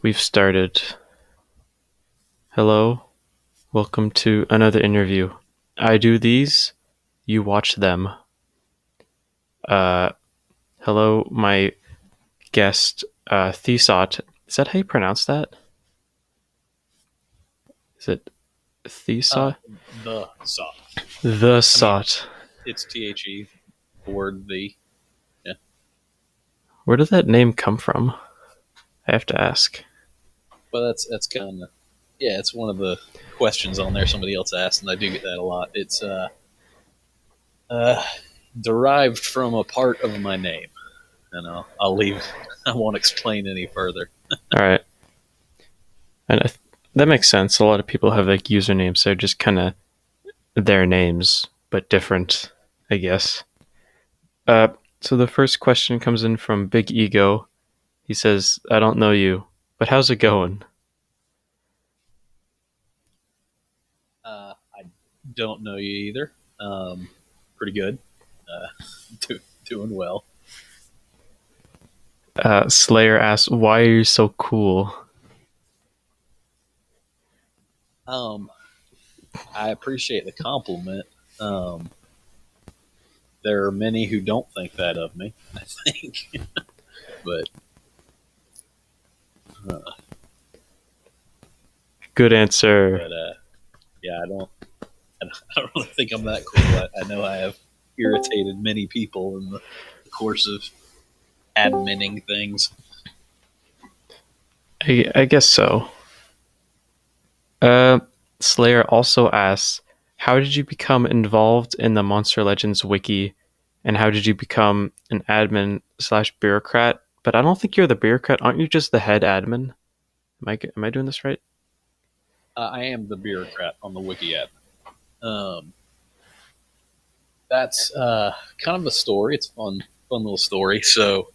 We've started. Hello, welcome to another interview. I do these, you watch them. Uh, Hello, my guest, Thesot. Is that how you pronounce that? Is it Uh, Thesot? the Sot. The I mean, Sot. it's the, the word the. Yeah. Where did that name come from? I have to ask. But that's kind of it's one of the questions on there somebody else asked, and I do get that a lot. It's uh derived from a part of my name, and I'll leave. I won't explain any further. Alright, and that makes sense. A lot of people have like usernames, they're just kind of their names, but different, I guess. Uh, so the first question comes in from Big Ego. He says, I don't know you, but how's it going? I don't know you either. Pretty good. Uh, doing well. Slayer asks, why are you so cool? Um, I appreciate the compliment. Um, there are many who don't think that of me. I think, but uh, Good answer. yeah, I don't really think I'm that cool. I know I have irritated many people in the course of adminning things. I guess so. Uh, Slayer also asks, how did you become involved in the Monster Legends wiki, and how did you become an admin slash bureaucrat? But I don't think you're the bureaucrat. Aren't you just the head admin? Am I doing this right? I am the bureaucrat on the wiki app. Um, that's kind of a story. It's a fun little story. So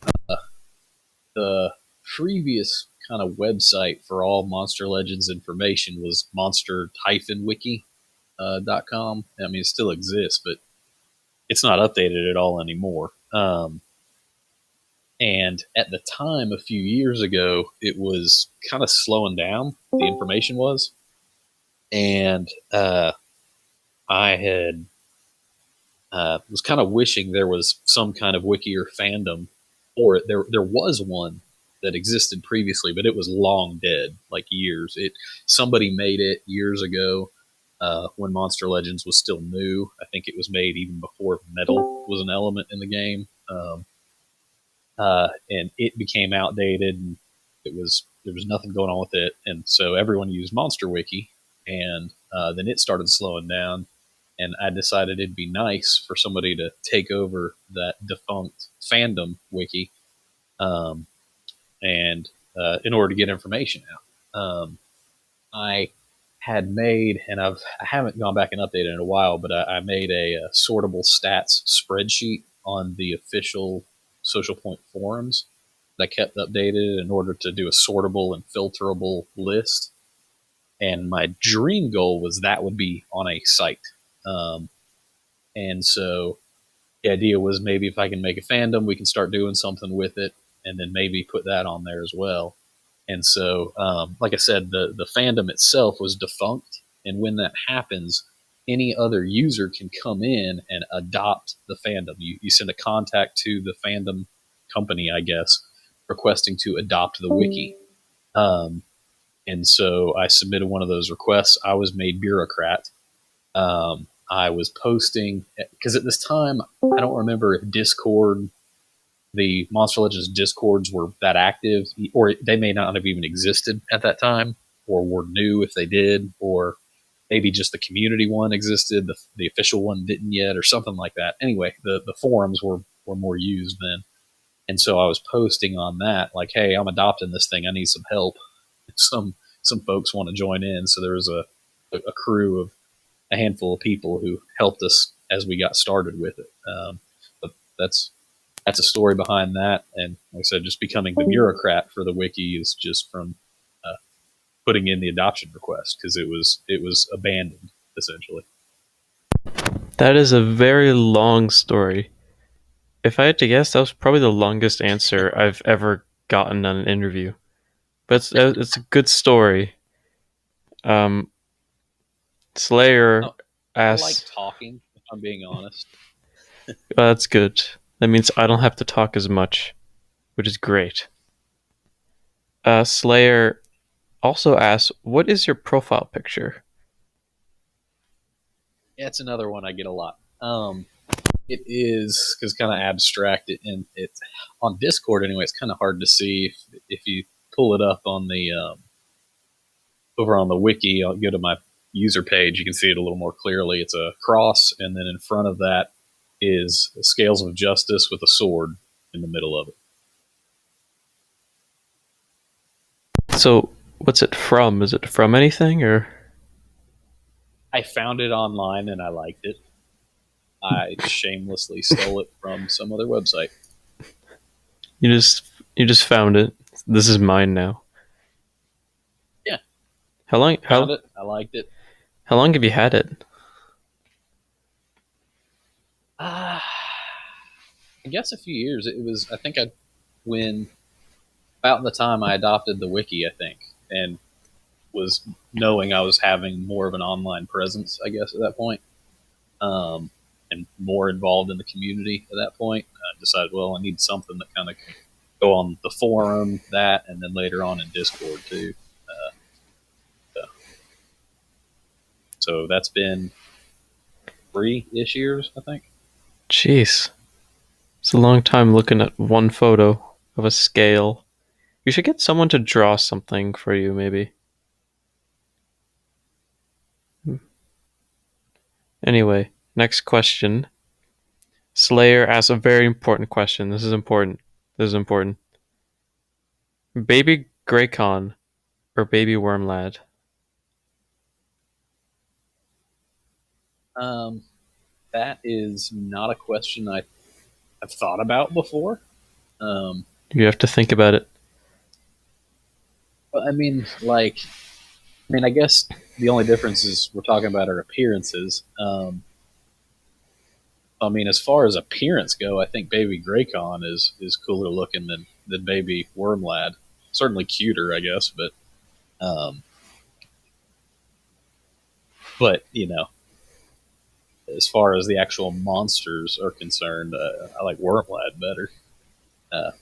the previous kind of website for all Monster Legends information was monster-wiki.com. I mean, it still exists, but it's not updated at all anymore. And at the time, a few years ago, it was kind of slowing down. The information was, and I had was kind of wishing there was some kind of wiki or fandom, or there was one that existed previously, but it was long dead, like years. It Somebody made it years ago when Monster Legends was still new. I think it was made even before metal was an element in the game. And it became outdated, and there was nothing going on with it, and so everyone used Monster Wiki, and then it started slowing down, and I decided it'd be nice for somebody to take over that defunct fandom wiki, um, and in order to get information out. I had made, and I haven't gone back and updated in a while, but I made a sortable stats spreadsheet on the official Social Point forums that I kept updated in order to do a sortable and filterable list. And my dream goal was that would be on a site. Um, and so the idea was maybe if I can make a fandom, we can start doing something with it, and then maybe put that on there as well. And so, like I said, the fandom itself was defunct, and when that happens, any other user can come in and adopt the fandom. You send a contact to the fandom company, I guess, requesting to adopt the wiki. Um, and so I submitted one of those requests. I was made bureaucrat. I was posting because at this time I don't remember if Discord, the Monster Legends Discords were that active, or they may not have even existed at that time, or were new if they did, or maybe just the community one existed, the official one didn't yet, or something like that. Anyway, the forums were more used then, and so I was posting on that like, "Hey, I'm adopting this thing. I need some help." Some folks want to join in, so there was a crew of a handful of people who helped us as we got started with it. But that's a story behind that. And like I said, just becoming the bureaucrat for the wiki is just from uh, putting in the adoption request because it was abandoned essentially. That is a very long story. If I had to guess, that was probably the longest answer I've ever gotten on an interview. but it's a good story. Um, I, Slayer I like asks, talking, if I'm being honest. That's good. That means I don't have to talk as much, which is great. Slayer also asks, what is your profile picture? Yeah, it's another one I get a lot. It is because kind of abstract, and it's on Discord anyway. It's kind of hard to see if you pull it up on the over on the wiki. I'll go to my user page. You can see it a little more clearly. It's a cross, and then in front of that is scales of justice with a sword in the middle of it. So, what's it from? Is it from anything, or I found it online and I liked it. I shamelessly stole it from some other website. you just found it? This is mine now. Yeah, How long found how it. I liked it. how long have you had it? Uh, I guess a few years. It was. I think I when about the time I adopted the wiki. I think and was knowing I was having more of an online presence. I guess at that point. And more involved in the community at that point. I decided, well, I need something that kind of can go on the forum, that, and then later on in Discord too. So, so that's been 3-ish years, I think. Jeez, it's a long time looking at one photo of a scale. You should get someone to draw something for you, maybe. Anyway, next question. Slayer asks a very important question. This is important. This is important. Baby Graycon or Baby Wormlad? Um, that is not a question I've thought about before. Um, You have to think about it. but I mean, I guess the only difference is we're talking about our appearances. I mean, as far as appearance go, I think Baby Graycon is cooler looking than Baby Wormlad. Certainly cuter, I guess, um, but as far as the actual monsters are concerned, I like Wormlad better.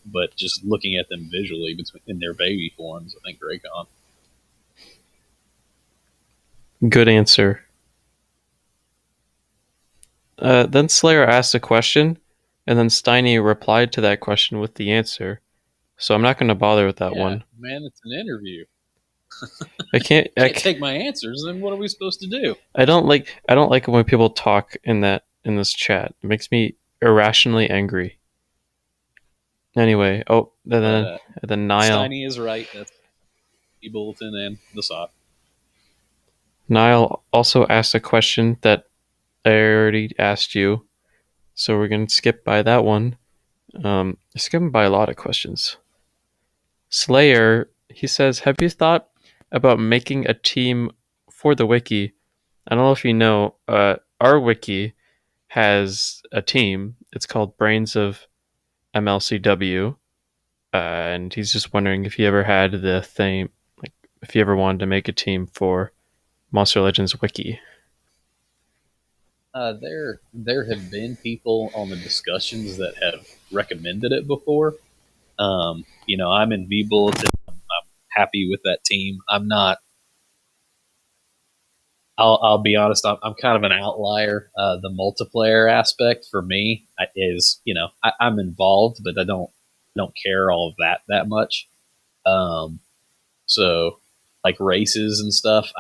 But just looking at them visually between in their baby forms, I think Graycon. Good answer. Then Slayer asked a question, and then Steiny replied to that question with the answer. So I'm not going to bother with that Yeah, one. man, it's an interview. I can't. Can't take my answers. Then what are we supposed to do? I don't like. I don't like it when people talk in this chat. It makes me irrationally angry. Anyway, But then Niall Steiny is right. That's the bulletin and the sock. Niall also asked a question that I already asked you, so we're gonna skip by that one. Skipping by a lot of questions. Slayer, he says, have you thought about making a team for the wiki? I don't know if you know, our wiki has a team. It's called Brains of MLCW, and he's just wondering if you ever had the thing, like if you ever wanted to make a team for Monster Legends wiki. There have been people on the discussions that have recommended it before. I'm in V Bulletin. I'm happy with that team. I'm not. I'll be honest. I'm kind of an outlier. The multiplayer aspect for me is, I'm involved, but I don't care all of that much. Um, so like races and stuff,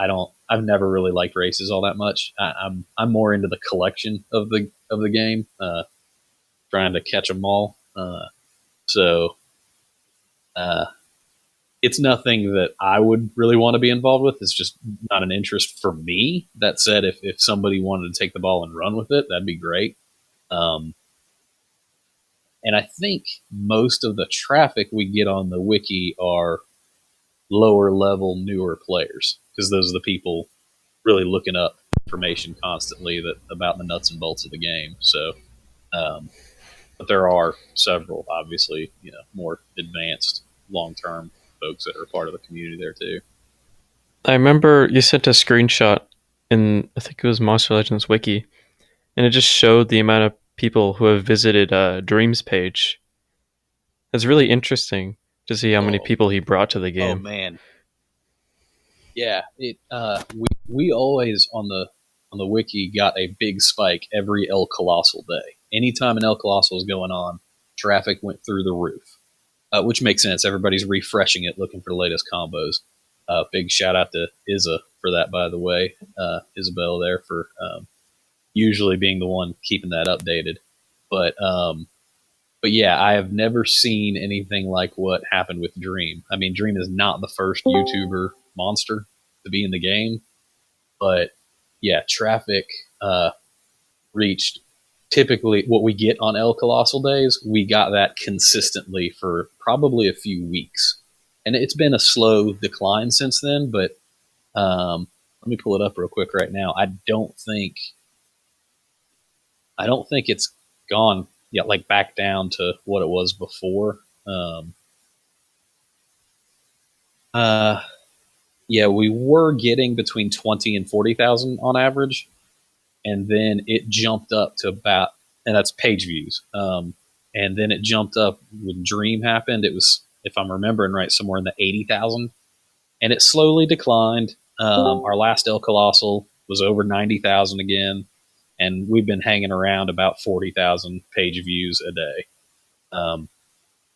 I've never really liked races all that much. I'm more into the collection of the game, trying to catch them all. So uh, it's nothing that I would really want to be involved with. It's just not an interest for me. That said, if somebody wanted to take the ball and run with it, that'd be great. Um, and I think most of the traffic we get on the wiki are lower level, newer players because those are the people really looking up information constantly that about the nuts and bolts of the game. So, but there are several, obviously, more advanced long term folks that are part of the community there too. I remember you sent a screenshot in, I think it was Monster Legends Wiki, and it just showed the amount of people who have visited Dream's page. It's really interesting to see how many Oh, people he brought to the oh game. man, yeah. It we always on the wiki got a big spike every El Colossal day. Anytime an El Colossal was going on, traffic went through the roof, which makes sense. Everybody's refreshing it, looking for the latest combos. Big shout out to Izza for that, by the way. Isabel there for usually being the one keeping that updated. But but yeah, I have never seen anything like what happened with Dream. I mean, Dream is not the first YouTuber monster to be in the game, but yeah, traffic reached typically what we get on El Colossal days. We got that consistently for probably a few weeks, and it's been a slow decline since then. But let me pull it up real quick right now. I don't think it's gone yet, like back down to what it was before. Um, uh, yeah, we were getting between 20 and 40,000 on average, and then it jumped up to about, and that's page views. And then it jumped up when Dream happened. It was, if I'm remembering right, somewhere in the 80,000, and it slowly declined. Our last El Colossal was over 90,000 again, and we've been hanging around about 40,000 page views a day. Um,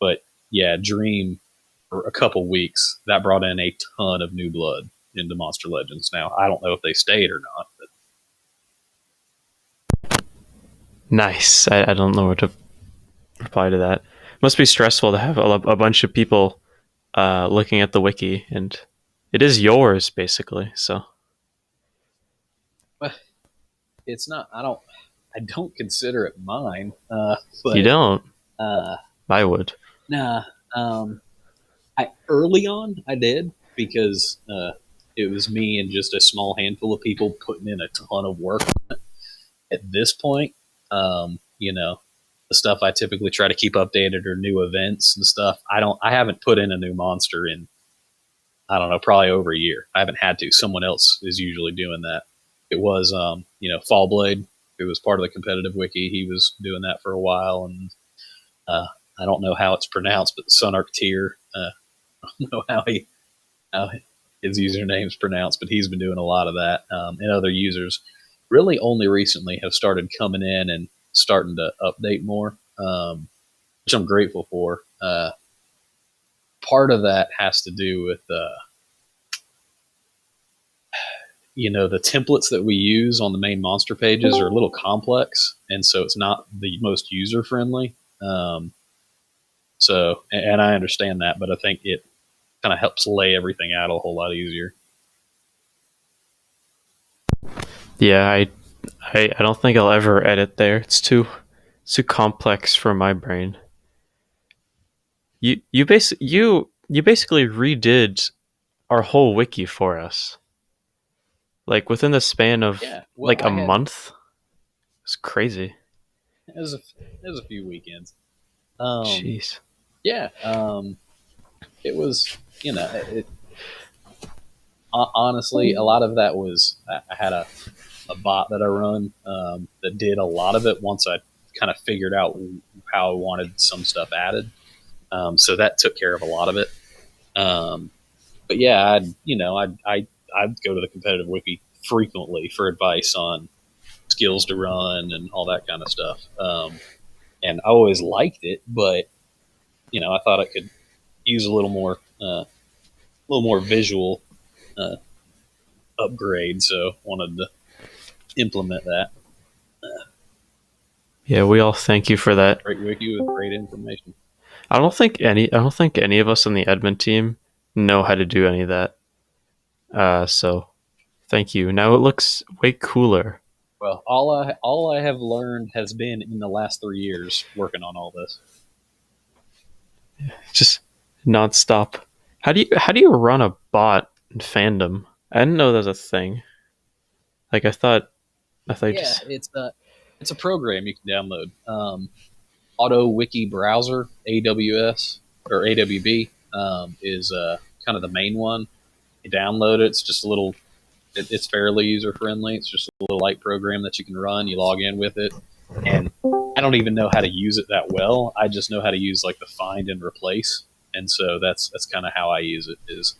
but yeah, Dream for a couple weeks that brought in a ton of new blood into Monster Legends. Now I don't know if they stayed or not, but Nice. I don't know what to reply to that. Must be stressful to have a bunch of people looking at the wiki, and it is yours basically. So well, it's not. I don't consider it mine. you But don't. uh, I would. nah. Um, I early on I did because it was me and just a small handful of people putting in a ton of work. At this point, the stuff I typically try to keep updated are new events and stuff. I haven't put in a new monster in, I don't know, probably over a year. I haven't had to. Someone else is usually doing that. It was, Fall Blade, who was part of the competitive wiki. He was doing that for a while, and uh, I don't know how it's pronounced, but Sunark Tier. I don't know how his username's pronounced, but he's been doing a lot of that. And other users really only recently have started coming in and starting to update more, which I'm grateful for. Part of that has to do with the templates that we use on the main monster pages are a little complex, and so it's not the most user friendly. And I understand that, but I think it kind of helps lay everything out a whole lot easier. Yeah, I don't think I'll ever edit there. It's too complex for my brain. You basically redid our whole wiki for us. Like within the span of Yeah, well, like a month. It's crazy. it was a, it was a few weekends. Um, Jeez. yeah, it was, honestly, a lot of that was, I had a bot that I run that did a lot of it once I kind of figured out how I wanted some stuff added. So that took care of a lot of it. Um, but yeah, I'd go to the competitive wiki frequently for advice on skills to run and all that kind of stuff. And I always liked it, but I thought I could use a little more visual uh, upgrade. So wanted to implement that. Yeah, we all thank you for that. Great wiki with great information. I don't think any of us on the admin team know how to do any of that. So thank you. Now it looks way cooler. Well, all I have learned has been in the last 3 years working on all this. Just nonstop. How do you run a bot in fandom? I didn't know that was a thing. Like I thought you Yeah, just it's a program you can download. Auto Wiki Browser, AWS or AWB. is kind of the main one. You download it. It's just a little. It's fairly user friendly. It's just a little light program that you can run. You log in with it, and I don't even know how to use it that well. I just know how to use like the find and replace, and so that's kind of how I use it. Is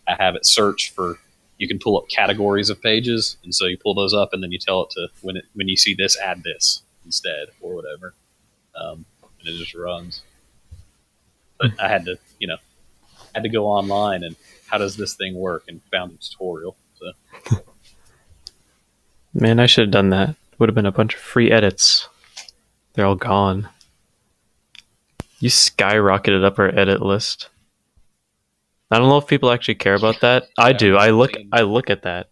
I have it search for. You can pull up categories of pages, and so you pull those up, and then you tell it to when you see this, add this instead or whatever, and it just runs. But I had to, had to go online and how does this thing work and found a tutorial. So Man, I should have done that. Would have been a bunch of free edits. They're all gone. You skyrocketed up our edit list. I don't know if people actually care about that. I yeah, I do. remember seeing. I look at that.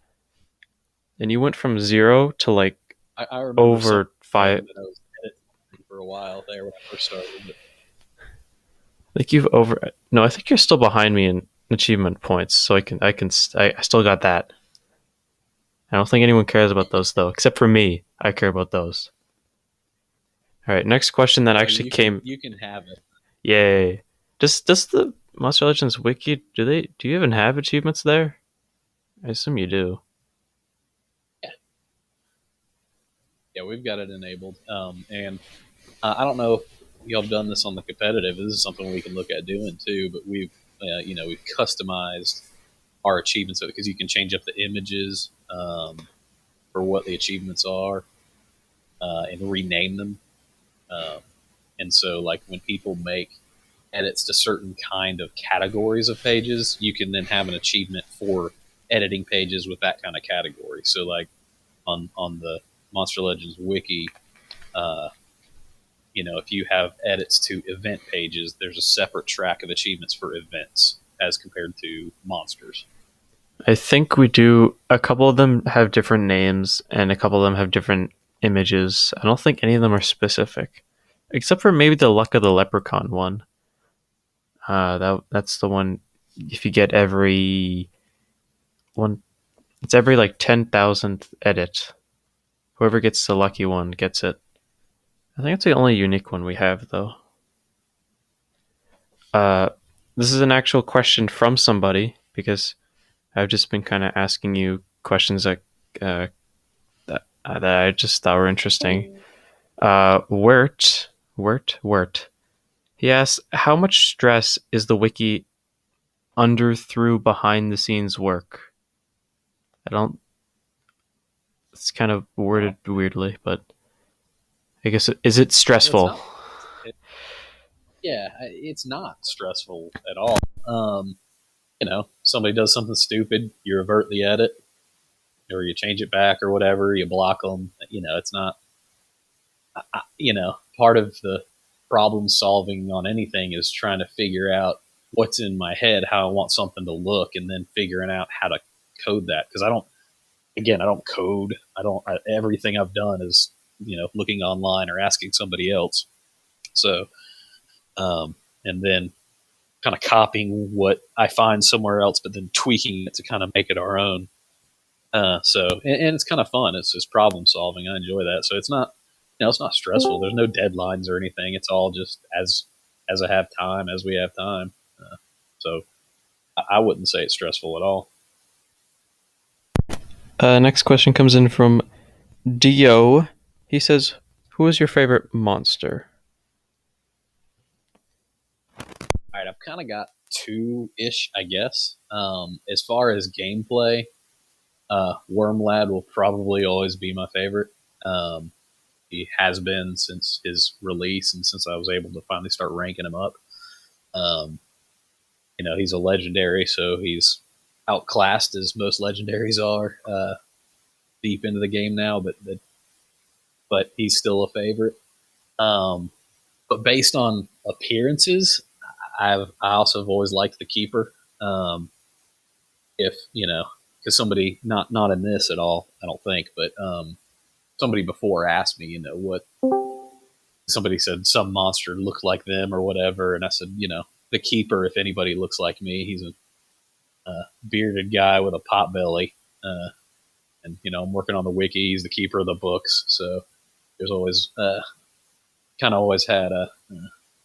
And you went from 0 to like I remember someone over 5. saying that I was editing for a while there when I first started. But Like you've over No, I think you're still behind me in achievement points, so I still got that. I don't think anyone cares about those though, except for me. I care about those. All right, next question that well, actually came. you can have it. Yay! Does the Monster Legends wiki do you even have achievements there? I assume you do. Yeah, yeah, we've got it enabled. And I don't know if y'all have done this on the competitive. This is something we can look at doing too. But we've customized our achievements because you can change up the images for what the achievements are and rename them. Um, and so, like when people make edits to certain kind of categories of pages, you can then have an achievement for editing pages with that kind of category. So, like on the Monster Legends wiki, uh, if you have edits to event pages, there's a separate track of achievements for events as compared to monsters. I think we do. A couple of them have different names, and a couple of them have different images. I don't think any of them are specific, except for maybe the Luck of the Leprechaun one. That's the one. If you get every one, it's every like 10,000th edit. Whoever gets the lucky one gets it. I think it's the only unique one we have, though. Uh, this is an actual question from somebody because I've just been kind of asking you questions uh, that I just thought were interesting. Wirt. He asks, how much stress is the wiki under through behind the scenes work? I don't. It's kind of worded weirdly, but I guess is it It's stressful? not. It, yeah, it's not stressful at all. Somebody does something stupid, you revert the edit, or you change it back, or whatever. You block them. It's not. Part of the problem solving on anything is trying to figure out what's in my head, how I want something to look, and then figuring out how to code that. Because I don't code. Everything I've done is, looking online or asking somebody else. So, and then kind of copying what I find somewhere else, but then tweaking it to kind of make it our own. And it's kind of fun. It's just problem solving. I enjoy that. So it's not stressful. There's no deadlines or anything. It's all just as I have time, as we have time. So I wouldn't say it's stressful at all. Next question comes in from Dio. He says, "Who is your favorite monster?" All right, I've kind of got two ish, I guess. As far as gameplay, Wormlad will probably always be my favorite. He has been since his release and since I was able to finally start ranking him up. Um, he's a legendary, so he's outclassed as most legendaries are deep into the game now, but he's still a favorite. Um, but based on appearances, I also have always liked the keeper. If because somebody not in this at all, I don't think, but somebody before asked me, what somebody said some monster looked like them or whatever, and I said, the keeper. If anybody looks like me, he's a bearded guy with a pot belly, and I'm working on the wiki. He's the keeper of the books, so there's always kind of always had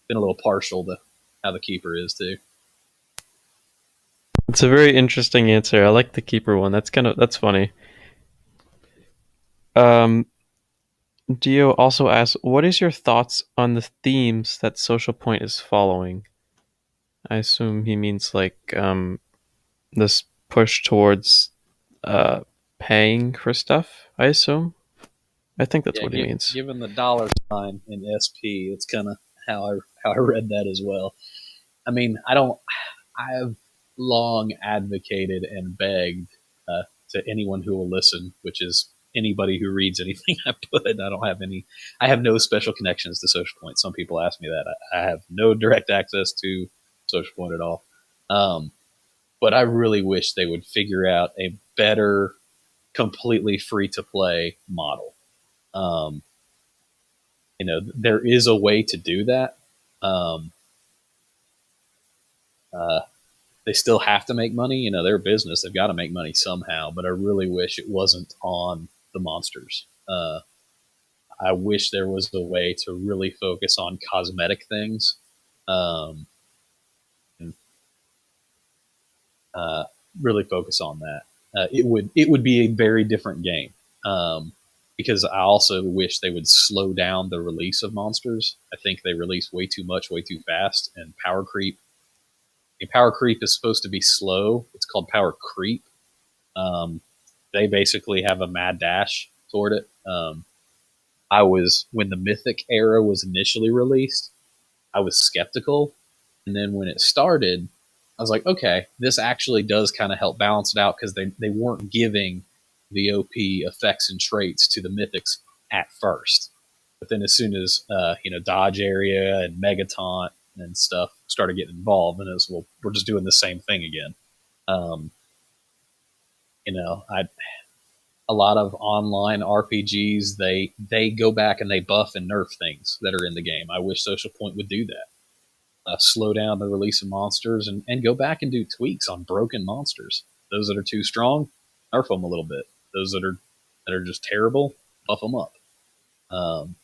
been a little partial to how the keeper is too. It's a very interesting answer. I like the keeper one. That's funny. Um, Dio also asks, "What is your thoughts on the themes that Social Point is following?" I assume he means like this push towards uh paying for stuff. I assume. I think that's Yeah, what he means. given the dollar sign in SP, it's kind of how I read that as well. I mean, I don't. I've long advocated and begged to anyone who will listen, which is anybody who reads anything I put. I don't have any. I have no special connections to Social Point. Some people ask me that. I have no direct access to Social Point at all. Um, but I really wish they would figure out a better, completely free to play model. Um, there is a way to do that. Um, uh, they still have to make money. They're a business; they've got to make money somehow. But I really wish it wasn't on the monsters. I wish there was a way to really focus on cosmetic things, um, and uh, really focus on that. It would be a very different game. Um, because I also wish they would slow down the release of monsters. I think they release way too much, way too fast, and power creep. Power creep is supposed to be slow. It's called power creep. Um, they basically have a mad dash toward it. I was when the Mythic era was initially released, I was skeptical, and then when it started, I was like, okay, this actually does kind of help balance it out because they weren't giving the OP effects and traits to the Mythics at first, but then as soon as dodge area and Megataunt and stuff started getting involved, and it was, well, we're just doing the same thing again. Um, I a lot of online RPGs they go back and they buff and nerf things that are in the game. I wish Social Point would do that. Slow down the release of monsters and go back and do tweaks on broken monsters. Those that are too strong, nerf them a little bit. Those that are just terrible, buff them up. Um,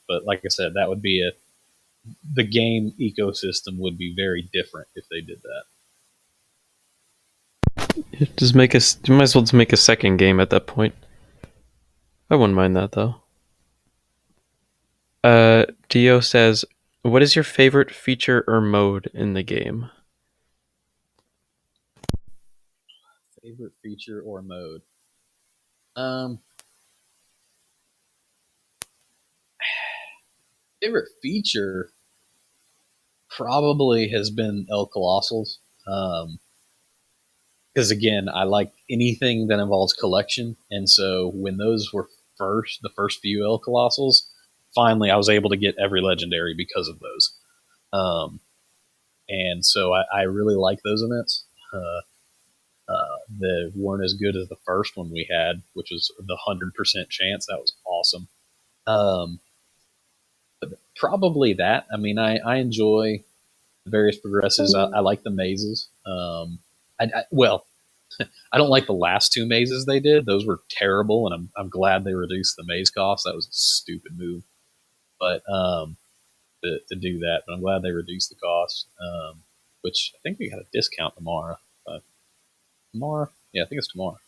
but like I said, that would be the game ecosystem would be very different if they did that. Just make us. You might as well just make a second game at that point. I wouldn't mind that though. Dio says, "What is your favorite feature or mode in the game?" Favorite feature or mode? Um, Favorite feature probably has been El Colossals. Because again, I like anything that involves collection, and so when those were the first few El Colossals, finally I was able to get every legendary because of those. Um, and so I really like those events. That weren't as good as the first one we had, which was the 100% chance. That was awesome. Um, Probably that. I mean, I enjoy the various progresses. I like the mazes. Well, I don't like the last two mazes they did. Those were terrible, and I'm glad they reduced the maze cost. That was a stupid move, but to do that. But I'm glad they reduced the cost. Which I think we got a discount tomorrow. Tomorrow, yeah, I think it's tomorrow.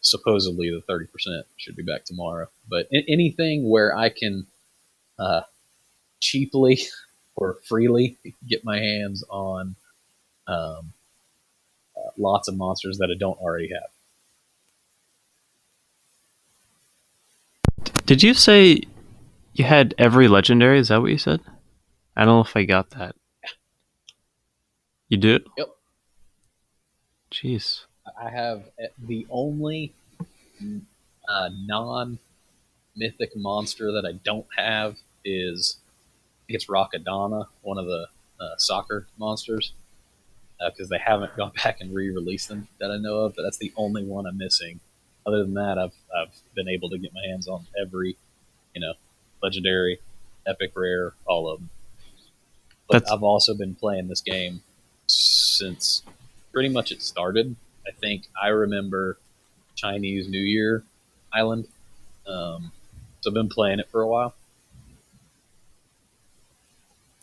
Supposedly the 30% should be back tomorrow. But anything where I can uh, cheaply or freely get my hands on um, lots of monsters that I don't already have. Did you say you had every legendary? Is that what you said? I don't know if I got that. You did? Yep, Jeez. I have the only non mythic monster that I don't have is I think it's Rockadonna, one of the soccer monsters, because they haven't gone back and re-released them that I know of. But that's the only one I'm missing. Other than that, I've been able to get my hands on every you know legendary, epic, rare, all of them. But That's I've also been playing this game since pretty much it started. I think I remember Chinese New Year Island. So I've been playing it for a while.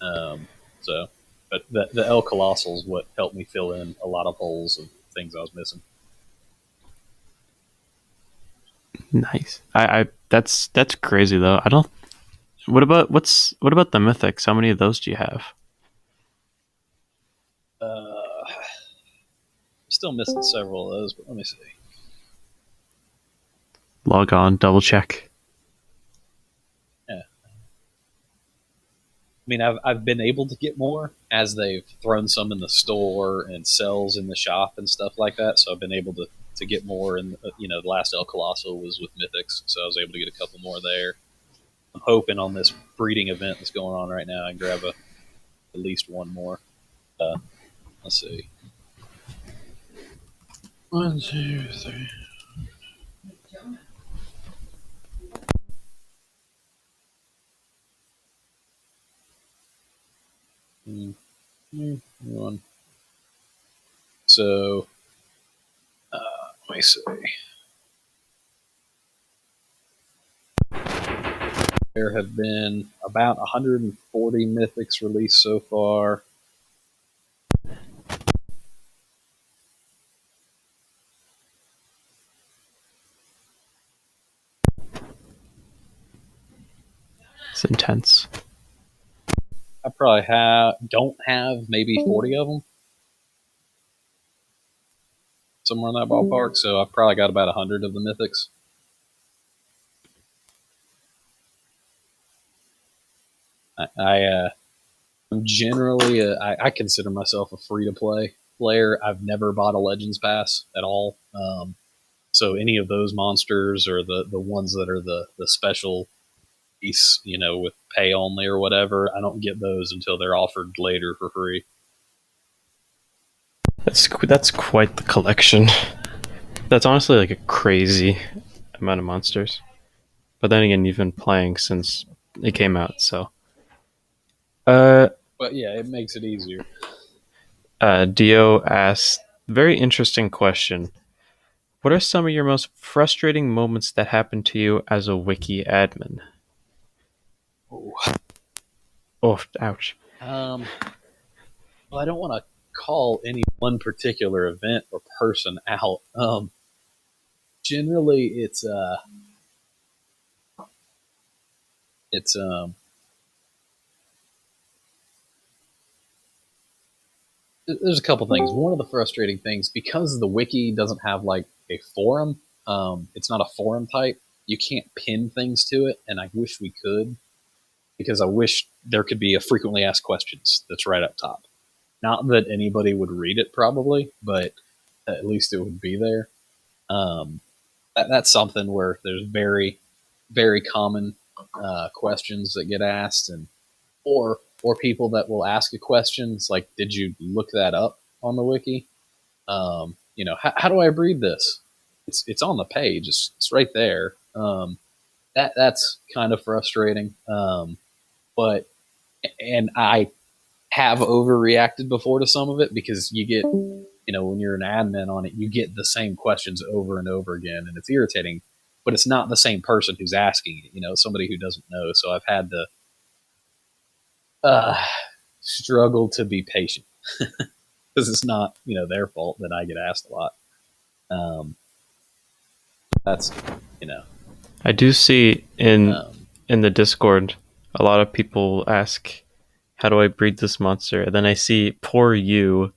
Um, so But the El Colossal is what helped me fill in a lot of holes of things I was missing. Nice. I that's crazy though. I don't. What about the mythics? How many of those do you have? Still missing several of those, but let me see. Log on, double check. Yeah, I mean, I've been able to get more as they've thrown some in the store and sells in the shop and stuff like that. So I've been able to get more. And the last El Colossal was with Mythics, so I was able to get a couple more there. I'm hoping on this breeding event that's going on right now, I can grab at least one more. Uh, let's see. One, two, three. One. So let me see. There have been about 140 mythics released so far. It's intense. I probably don't have maybe 40 of them, somewhere in that ballpark. So I've probably got about 100 of the mythics. I'm generally I consider myself a free to play player. I've never bought a Legends Pass at all. So any of those monsters or the ones that are the special piece, with pay only or whatever, I don't get those until they're offered later for free. That's quite the collection. That's honestly like a crazy amount of monsters. But then again, you've been playing since it came out, so. Uh, But yeah, it makes it easier. Dio asked, very interesting question. What are some of your most frustrating moments that happened to you as a wiki admin? Oh. Oh, ouch. Well, I don't want to call any one particular event or person out. Generally, it's there's a couple things. One of the frustrating things, because the wiki doesn't have like a forum, it's not a forum type. You can't pin things to it, and I wish we could, because I wish there could be a frequently asked questions that's right up top. Not that anybody would read it probably, but at least it would be there. Um, that's something where there's very, very common questions that get asked, and or people that will ask a question. It's like, did you look that up on the wiki? How do I breed this? It's on the page. It's right there. That's kind of frustrating. But and I have overreacted before to some of it, because you get, when you're an admin on it, you get the same questions over and over again, and it's irritating. But it's not the same person who's asking it. Somebody who doesn't know. So I've had to uh, struggle to be patient, because it's not their fault that I get asked a lot. Um, that's you know I do see um, in the Discord a lot of people ask, "How do I breed this monster?" And then I see poor you.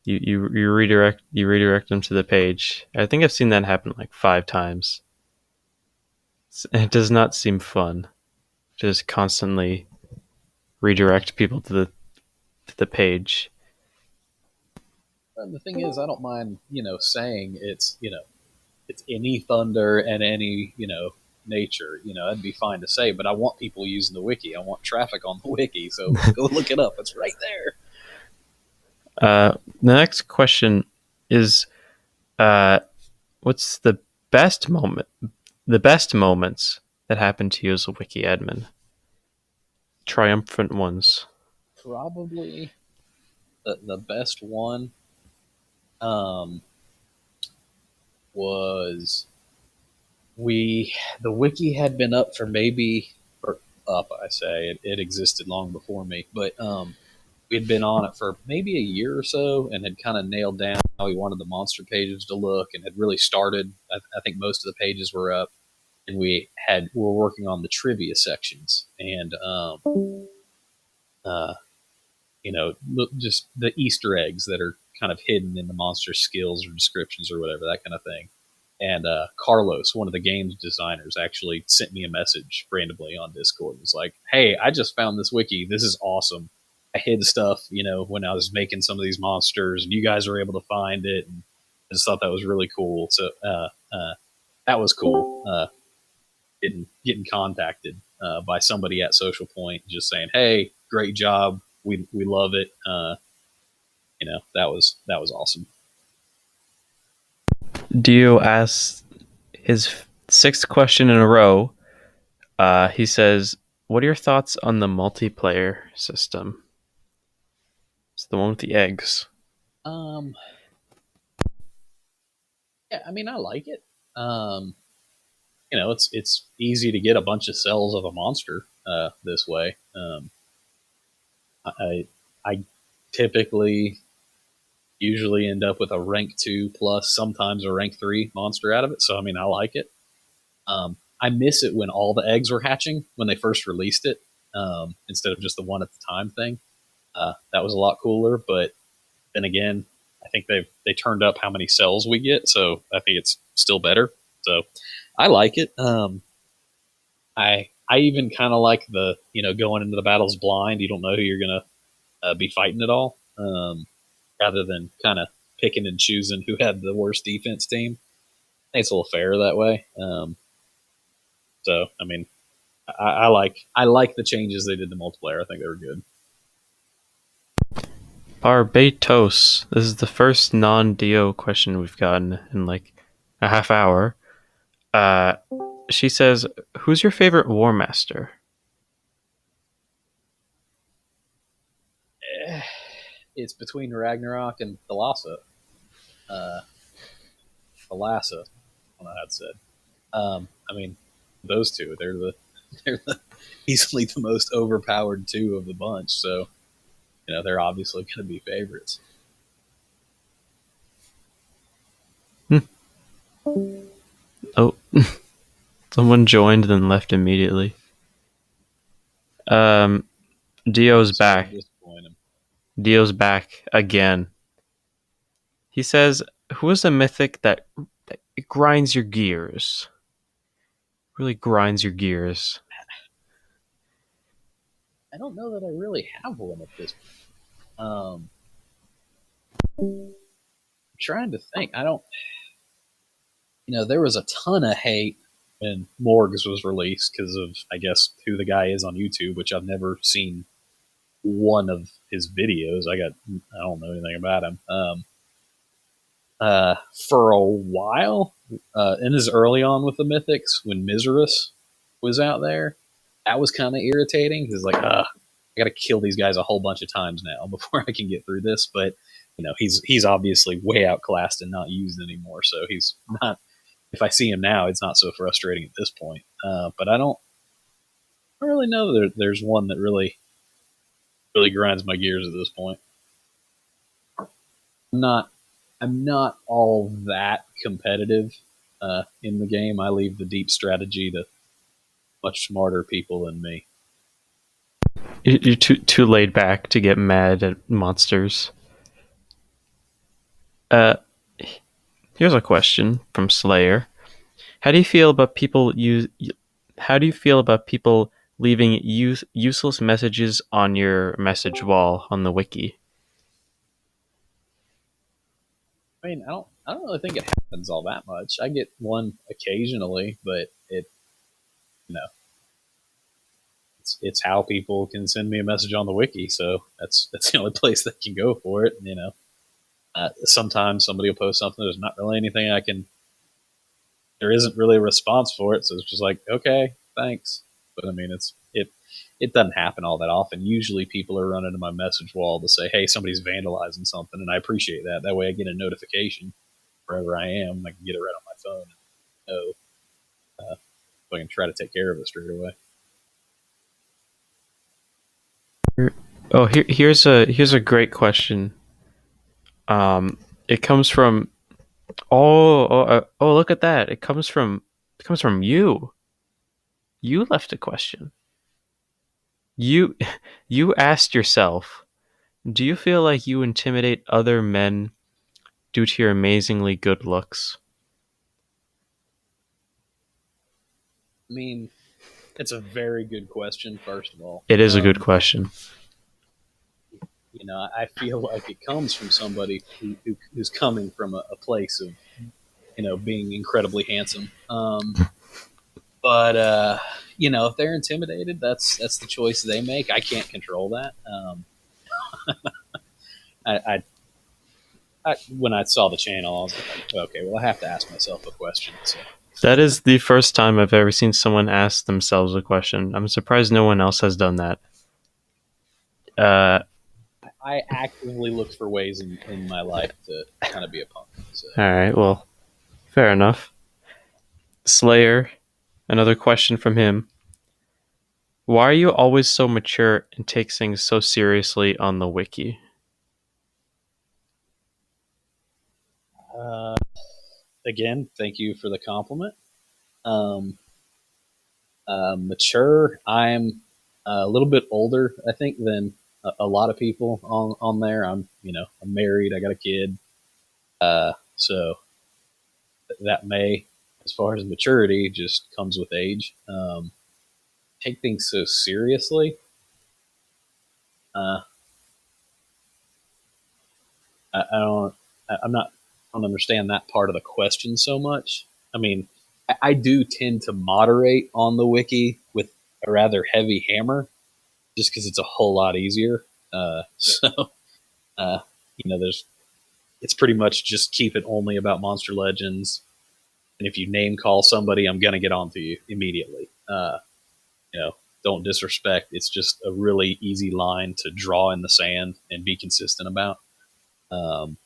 You redirect them to the page. I think I've seen that happen like 5 times. It does not seem fun. Just constantly redirect people to the page. and the thing is, I don't mind saying it's any thunder and any nature. That'd be fine to say, but I want people using the wiki. I want traffic on the wiki, so go look it up. It's right there. The next question is, uh, what's best moment? The best moments that happened to you as a wiki admin. Triumphant ones. Probably the best one um, was the wiki had been up for maybe, or up, I say it existed long before me, but we had been on it for maybe a year or so and had kind of nailed down how we wanted the monster pages to look and had really started. I think most of the pages were up, and we were working on the trivia sections and uh, just the Easter eggs that are kind of hidden in the monster skills or descriptions or whatever, that kind of thing. And Carlos, one of the games designers, actually sent me a message randomly on Discord. It was like, "Hey, I just found this wiki. This is awesome. I hid stuff, when I was making some of these monsters, and you guys were able to find it." And I just thought that was really cool. So that was cool. Getting contacted by somebody at Social Point, just saying, "Hey, great job. We love it." That was awesome. Dio asks his sixth question in a row. He says, "What are your thoughts on the multiplayer system?" It's the one with the eggs. Um, yeah, I mean, I like it. Um, it's easy to get a bunch of cells of a monster this way. I I typically usually end up with a rank 2 plus sometimes a rank 3 monster out of it. So I mean, I like it. I miss it when all the eggs were hatching when they first released it, instead of just the one at the time thing. That was a lot cooler. But then again, I think they turned up how many cells we get, so I think it's still better. So I like it. I even kind of like the going into the battles blind. You don't know who you're gonna be fighting at all, rather than kind of picking and choosing who had the worst defense team. I think it's a little fairer that way. So I mean, I like the changes they did to multiplayer. I think they were good. Barbatos. This is the first non-Dio question we've gotten in like a half hour. Uh, she says, "Who's your favorite War Master?" It's between Ragnarok and Thalassa. Uh, Thalassa, I don't know how it's said. I mean, those two, they're easily the most overpowered two of the bunch. So they're obviously going to be favorites. Hmm. Oh, someone joined then left immediately. Um, Dio's So back. disappointing. Dio's back again. He says, "Who is a mythic that grinds your gears? Really grinds your gears." I don't know that I really have one at this point. I'm trying to think. I don't. There was a ton of hate when Morgs was released because of, I guess, who the guy is on YouTube, which I've never seen one of his videos. I don't know anything about him. For a while, in his early on with the Mythics, when Miserus was out there, that was kind of irritating because like, I got to kill these guys a whole bunch of times now before I can get through this. But he's obviously way outclassed and not used anymore, so he's not. If I see him now, it's not so frustrating at this point. But I don't really know that there's one that really grinds my gears at this point. I'm not I'm not all that competitive in the game. I leave the deep strategy to much smarter people than me. You're too laid back to get mad at monsters. Uh, Here's a question from Slayer. How do you feel about people use? How do you feel about people leaving useless messages on your message wall on the wiki? I mean, I don't really think it happens all that much. I get one occasionally, but you know it's how people can send me a message on the wiki. So that's the only place they can go for it. Sometimes somebody will post something. There's not really anything I can. There isn't really a response for it, so it's just like, okay, thanks. But I mean, it doesn't happen all that often. Usually, people are running to my message wall to say, "Hey, somebody's vandalizing something," and I appreciate that. That way, I get a notification wherever I am. I can get it right on my phone and know, so I can try to take care of it straight away. Oh, here's a great question. It comes from look at that. It comes from you. You left a question. You you asked yourself, do you feel like you intimidate other men due to your amazingly good looks? I mean, it's a very good question. First of all, It is a good question. I feel like it comes from somebody who's coming from a place of being incredibly handsome. But if they're intimidated, that's the choice they make. I can't control that. I, when I saw the channel, I was like, okay, well, I have to ask myself a question. So That is the first time I've ever seen someone ask themselves a question. I'm surprised no one else has done that. Uh, I actively look for ways in my life to kind of be a punk. So all right, well, fair enough. Slayer, another question from him. Why are you always so mature and take things so seriously on the wiki? uh, again, thank you for the compliment. Um, Mature. I'm a little bit older, I think, than a lot of people on there. I'm married. I got a kid. So that may, as far as maturity, just comes with age. Take things so seriously. Uh, I don't. I'm not. I don't understand that part of the question so much. I mean, I do tend to moderate on the wiki with a rather heavy hammer, just because it's a whole lot easier. So uh, there's it's pretty much just keep it only about Monster Legends, and if you name call somebody, I'm gonna get onto you immediately. You know, don't disrespect. It's just a really easy line to draw in the sand and be consistent about. Um,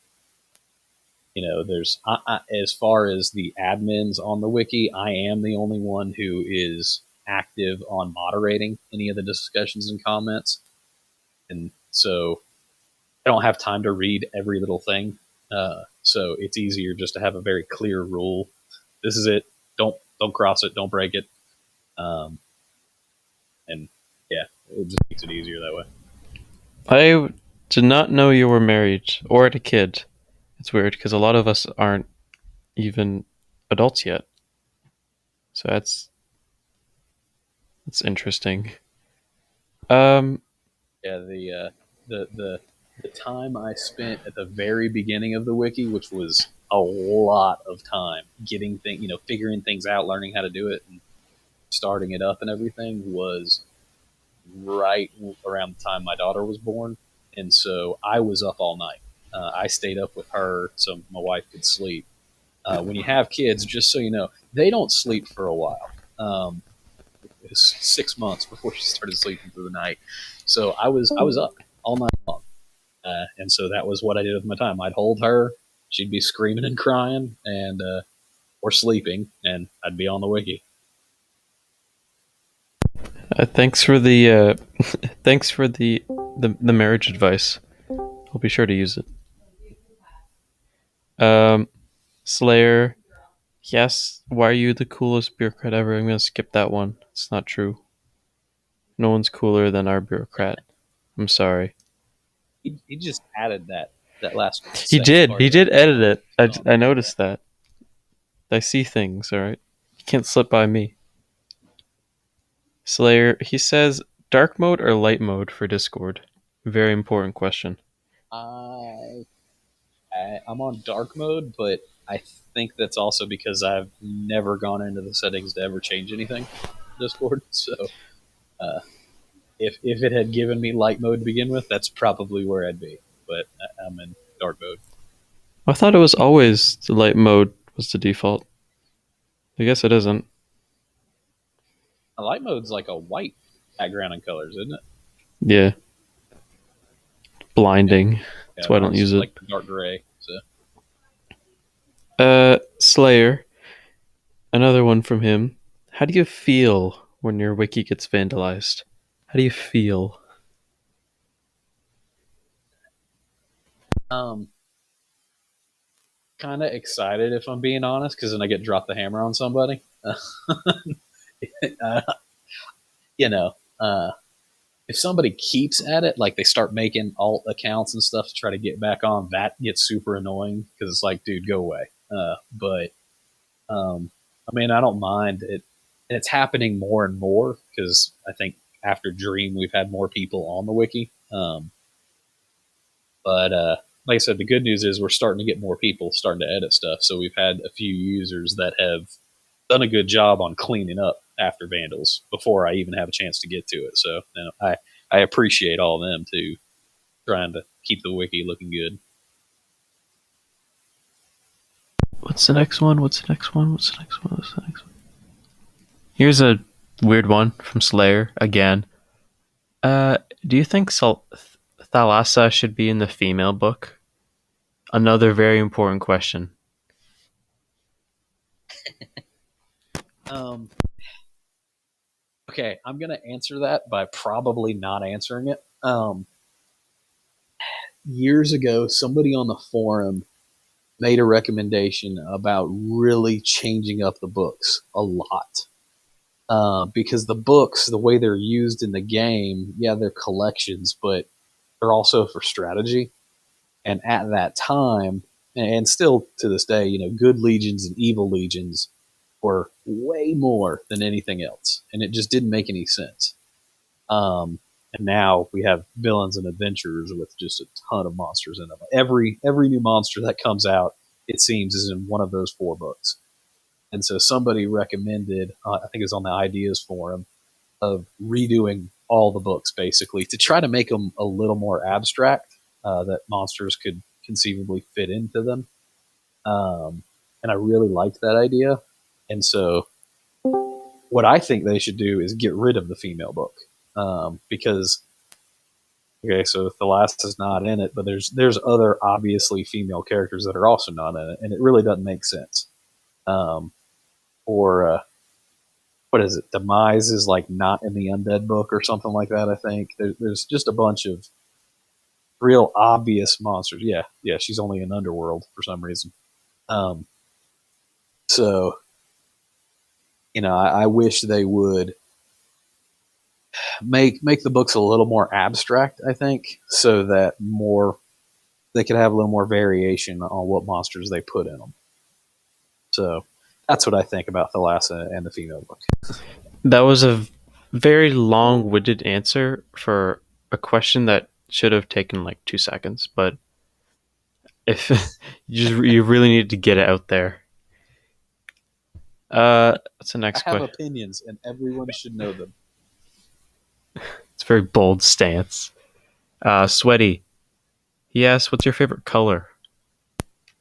there's as far as the admins on the wiki, I am the only one who is active on moderating any of the discussions and comments, and so I don't have time to read every little thing. So it's easier just to have a very clear rule. This is it. Don't cross it. Don't break it. Um, and yeah, it just makes it easier that way. I did not know you were married or had a kid. It's weird because a lot of us aren't even adults yet. So that's interesting. Um, Yeah, the time I spent at the very beginning of the wiki, which was a lot of time getting things, figuring things out, learning how to do it, and starting it up and everything, was right around the time my daughter was born, and so I was up all night. I stayed up with her so my wife could sleep. When you have kids, just so you know, they don't sleep for a while. It was 6 months before she started sleeping through the night, so I was up all night long, and so that was what I did with my time. I'd hold her, she'd be screaming and crying, and or sleeping, and I'd be on the wiki. thanks for the thanks for the marriage advice. I'll be sure to use it. Um, Slayer, yes. Why are you the coolest bureaucrat ever? I'm gonna skip that one. It's not true. No one's cooler than our bureaucrat. I'm sorry. He just added that last He second did. part He there. did edit it. Oh, I noticed that. I see things. All right. You can't slip by me. Slayer. He says dark mode or light mode for Discord. Very important question. I I'm on dark mode, but I think that's also because I've never gone into the settings to ever change anything. Discord, so uh, if it had given me light mode to begin with, that's probably where I'd be. But I'm in dark mode. I thought it was always the light mode was the default. I guess it isn't. A light mode's like a white background and colors, isn't it? Yeah, Yeah, blinding. That's yeah. why I don't Mine's use it. like dark gray. So Slayer. Another one from him. How do you feel when your wiki gets vandalized? How do you feel? Um, Kind of excited if I'm being honest, because then I get drop the hammer on somebody. uh, you know, uh, if somebody keeps at it, like they start making alt accounts and stuff to try to get back on, that gets super annoying because it's like, dude, go away. But I mean, I don't mind it. And it's happening more and more because I think after Dream, we've had more people on the wiki. But like I said, the good news is we're starting to get more people starting to edit stuff. So we've had a few users that have done a good job on cleaning up after Vandals before I even have a chance to get to it. So I appreciate all of them too, trying to keep the wiki looking good. What's the next one? What's the next one? What's the next one? What's the next one? Here's a weird one from Slayer again. Do you think Thalassa should be in the female book? Another very important question. Um, okay, I'm gonna answer that by probably not answering it. Years ago, somebody on the forum made a recommendation about really changing up the books a lot. Because the books, the way they're used in the game, yeah, they're collections, but they're also for strategy. And at that time, and still to this day, good legions and evil legions were way more than anything else, and it just didn't make any sense. And now we have villains and adventurers with just a ton of monsters in them. Every new monster that comes out, it seems, is in one of those four books. And so somebody recommended, I think it was on the ideas forum, of redoing all the books basically to try to make them a little more abstract, that monsters could conceivably fit into them. And I really liked that idea. And so what I think they should do is get rid of the female book, because okay, so Thalas is not in it, but there's other obviously female characters that are also not in it, and it really doesn't make sense. Um, or what is it? Demise is like not in the undead book or something like that. I think there's just a bunch of real obvious monsters. Yeah, yeah, she's only in Underworld for some reason. Um, so I wish they would make the books a little more abstract. I think so that more they could have a little more variation on what monsters they put in them. So that's what I think about Thalassa and the female book. That was a very long-winded answer for a question that should have taken like 2 seconds, but if you really need to get it out there. What's the I next have question? opinions, and everyone should know them. It's a very bold stance. Sweaty. He asks, "What's your favorite color?"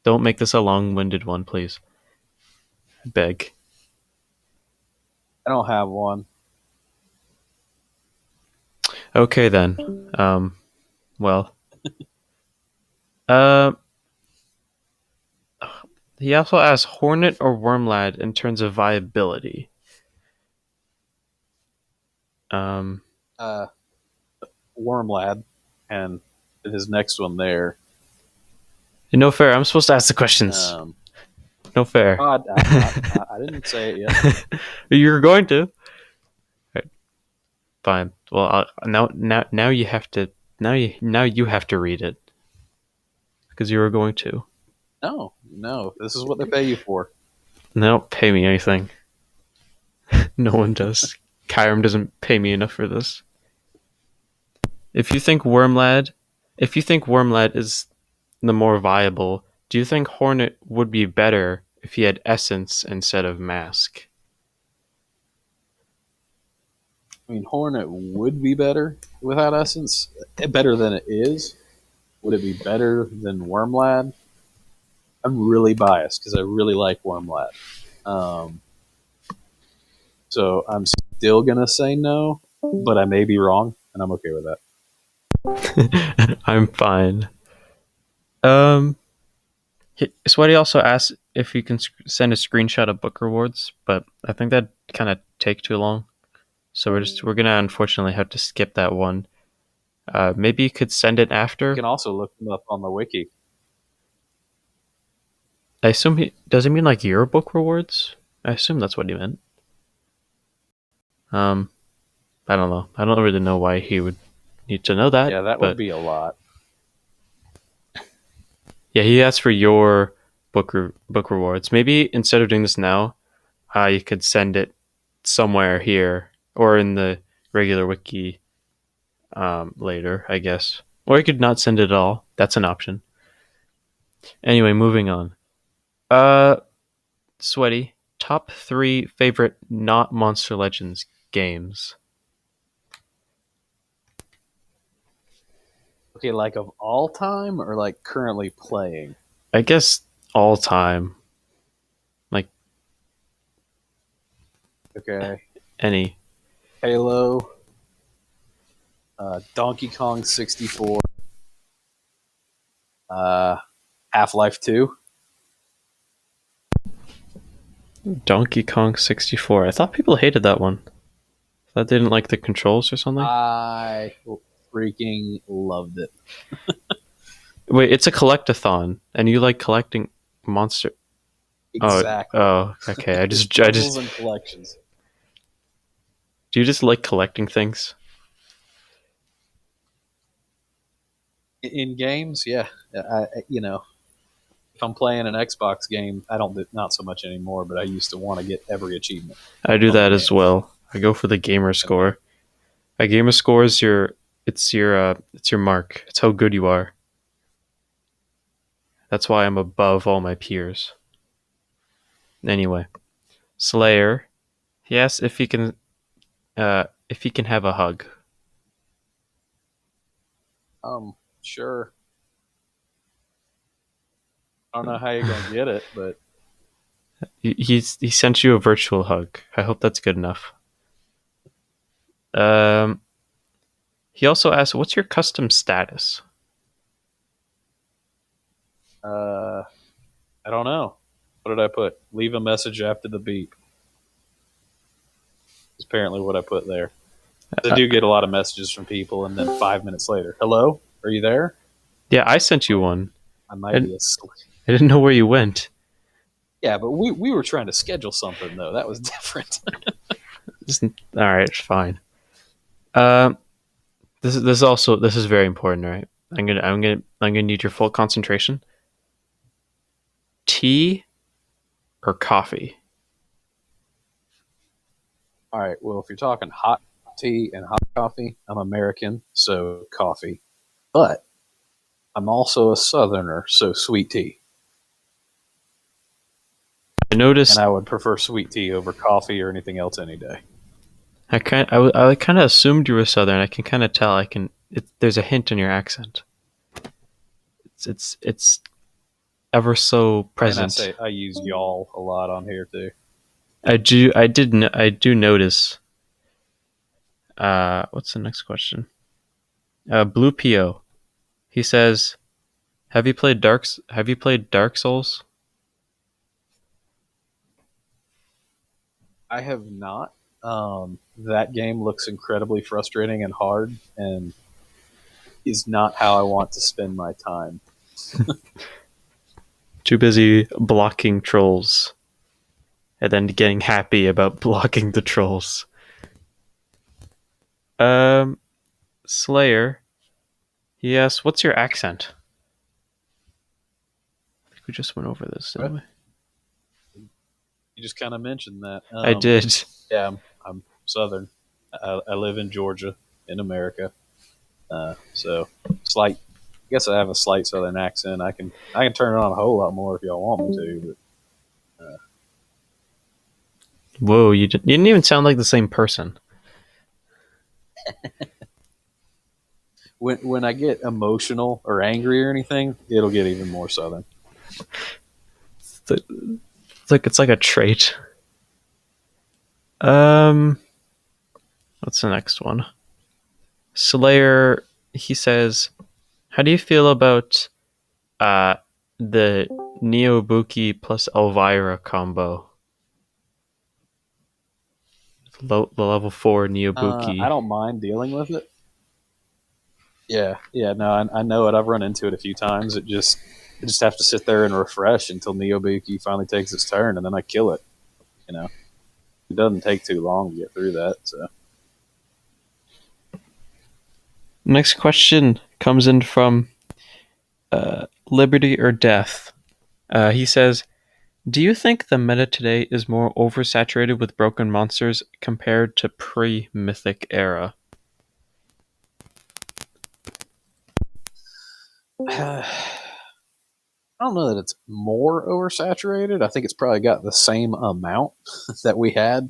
Don't make this a long-winded one, please. I beg. I don't have one. Okay then. Well. Uh. He also asks Hornet or Wormlad in terms of viability. Um. Uh, Wormlad, and his next one there. No fair. I'm supposed to ask the questions. Um, No fair. I didn't say it yet. You're going to. Right, fine. Well, now you have to now you have to read it because you were going to. No, no, this is what they pay you for. And they don't pay me anything. No one does. Kyram doesn't pay me enough for this. If you think Wormlad, if you think Wormlad is the more viable, do you think Hornet would be better if he had Essence instead of Mask? I mean, Hornet would be better without Essence, better than it is. Would it be better than Wormlad? I'm really biased because I really like Wormlad. Um, so I'm still gonna say no, but I may be wrong, and I'm okay with that. I'm fine. Um, Sweaty also asked if you can send a screenshot of book rewards, but I think that kind of take too long. So we're gonna unfortunately have to skip that one. Maybe you could send it You after. can also look them up on the wiki. I assume he does he mean like yearbook rewards? I assume that's what he meant. Um, I don't know. I don't really know why he would need to know that, Yeah, that would but be a lot. yeah, he asked for your book rewards. Maybe instead of doing this now, you could send it somewhere here or in the regular wiki later, I guess. Or you could not send it at all. That's an option. Anyway, moving on. Uh, Sweaty, top three favorite not Monster Legends games. Okay, like of all time or like currently playing? I guess all time. Like Okay, any. Halo, Donkey Kong 64, uh, Half Life 2. Donkey Kong 64. I thought people hated that one. I thought they didn't like the controls or something. I freaking loved it. Wait, it's a collectathon, and you like collecting monster. Oh, Exactly. oh, okay. It's I just. puzzles and collections. Do you just like collecting things? In games, yeah. If I'm playing an Xbox game, I don't do not so much anymore, but I used to want to get every achievement I do on the that as game. well. I go for the gamer And like, score. A gamer score is it's your mark. It's how good you are. That's why I'm above all my peers. Anyway, Slayer. He asks if he can have a hug. sure. I don't know how you're gonna get it, but He sent you a virtual hug. I hope that's good enough. Um, he also asked, "What's your custom status?" uh, I don't know. What did I put? Leave a message after the beep. Is apparently what I put there. I Uh, do get a lot of messages from people, and then 5 minutes later, hello, are you there? yeah, I sent you Like, one, I might and be asleep. I didn't know where you went. Yeah, but we were trying to schedule something though. That was different. All right, fine. Um, this is very important. All right, I'm gonna need your full concentration. Tea or coffee? All right. Well, if you're talking hot tea and hot coffee, I'm American, so coffee. But I'm also a Southerner, so sweet tea. I And noticed. I would prefer sweet tea over coffee or anything else any day. I kind of assumed you were Southern. I can kind of tell. There's a hint in your accent. It's ever so And present. I use y'all a lot on here too. I do notice. What's the next question? Blue Po. He says, Have you played Dark Souls?" I have not. That game looks incredibly frustrating and hard, and is not how I want to spend my time. Too busy blocking trolls, and then getting happy about blocking the trolls. Um, Slayer. He asks, "What's your accent?" I think we just went over this, didn't But we? you just kind of mentioned that. I did. Yeah, I'm Southern. I live in Georgia, in America. So slight. I guess I have a slight Southern accent. I can turn it on a whole lot more if y'all want me to. But Whoa, you didn't even sound like the same person. when I get emotional or angry or anything, it'll get even more Southern. It's like a trait. Um, what's the next one? Slayer. He says, "How do you feel about uh the Neobuki plus Elvira combo? The level 4 I Neobuki." don't mind dealing with it. Yeah, yeah. No, I know it. I've run into it a few times. It just I just have to sit there and refresh until Neobuki finally takes his turn, and then I kill it. You know, it doesn't take too long to get through that. So Next question comes in from Liberty or Death. He says, do you think the meta today is more oversaturated with broken monsters compared to pre-Mythic era? I don't know that it's more oversaturated. I think it's probably got the same amount that we had